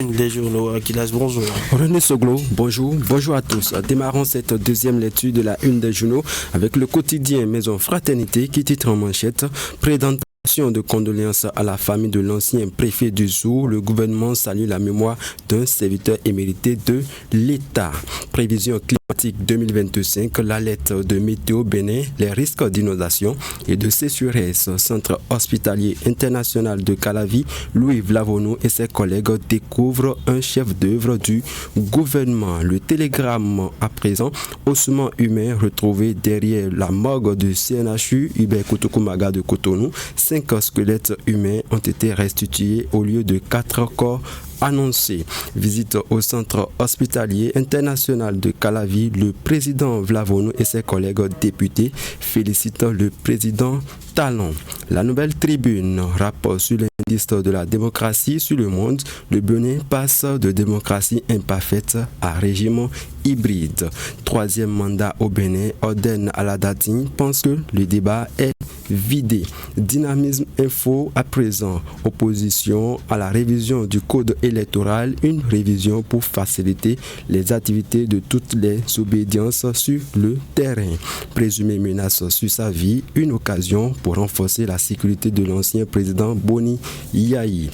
Les journaux, Akilas, bonjour. René Soglo, bonjour. Bonjour à tous. Démarrons cette deuxième lecture de la une des journaux avec le quotidien Maison Fraternité qui titre en manchette présentation de condoléances à la famille de l'ancien préfet du Zou. Le gouvernement salue la mémoire d'un serviteur émérité de l'État. Prévision climatique 2025, l'alerte de Météo Bénin, les risques d'inondation et de sécheresse. Centre hospitalier international de Calavi, Louis Vlavonou et ses collègues découvrent un chef d'œuvre du gouvernement. Le télégramme à présent, ossements humains retrouvés derrière la morgue du CNHU Hubert Kotokumaga de Cotonou. 5 squelettes humains ont été restitués au lieu de 4 corps annoncés. Visite au centre hospitalier international de Calavi, le président Vlavonou et ses collègues députés félicitent le président Talon. La Nouvelle Tribune, rapport sur l'indice de la démocratie sur le monde, le Bénin passe de démocratie imparfaite à régime hybride. Troisième mandat au Bénin, Oden Aladati pense que le débat est vidé. Dynamisme info à présent, opposition à la révision du code électoral, une révision pour faciliter les activités de toutes les obédiences sur le terrain. Présumée menace sur sa vie, une occasion pour renforcer la sécurité de l'ancien président Boni Yahi.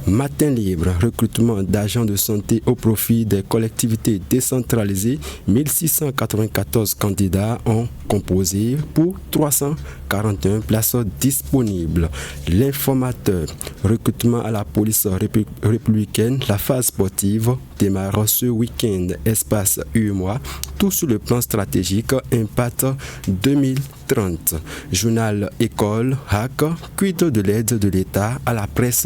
Matin libre, recrutement d'agents de santé au profit des collectivités décentralisées. 1694 candidats ont composé pour 341 places disponibles. L'informateur, recrutement à la police républicaine, la phase sportive démarre ce week-end. Espace UEMOA, tout sur le plan stratégique, impact 2030. Journal École, Hack, quid de l'aide de l'État à la presse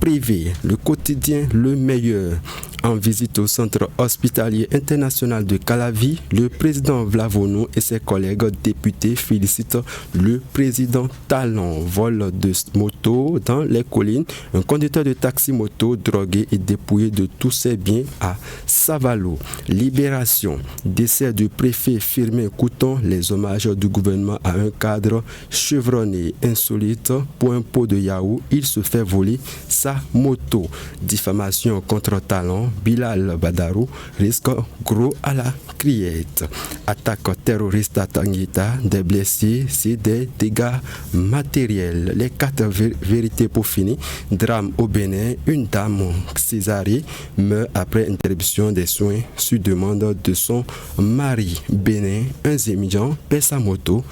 privée. Le quotidien Le Meilleur. En visite au centre hospitalier international de Calavi, le président Vlavonou et ses collègues députés félicitent le président Talon. Vol de moto dans les collines. Un conducteur de taxi-moto drogué et dépouillé de tous ses biens à Savalo. Libération. Décès du préfet Firmin Couton. Les hommages du gouvernement à un cadre chevronné. Insolite. Pour un pot de yaourt, il se fait voler sa moto. Diffamation contre Talon. Bilal Badarou risque gros à la criette. Attaque terroriste à Tanguita, des blessés, c'est des dégâts matériels. Les 4 vérités pour finir. Drame au Bénin, une dame césarée meurt après interruption des soins sur demande de son mari. Bénin, un émigrant perd sa moto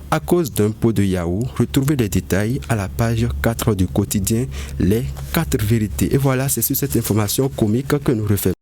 à cause d'un pot de yaourt. Retrouvez les détails à la page 4 du quotidien Les 4 vérités. Et voilà, c'est sur cette information comique que nous refaisons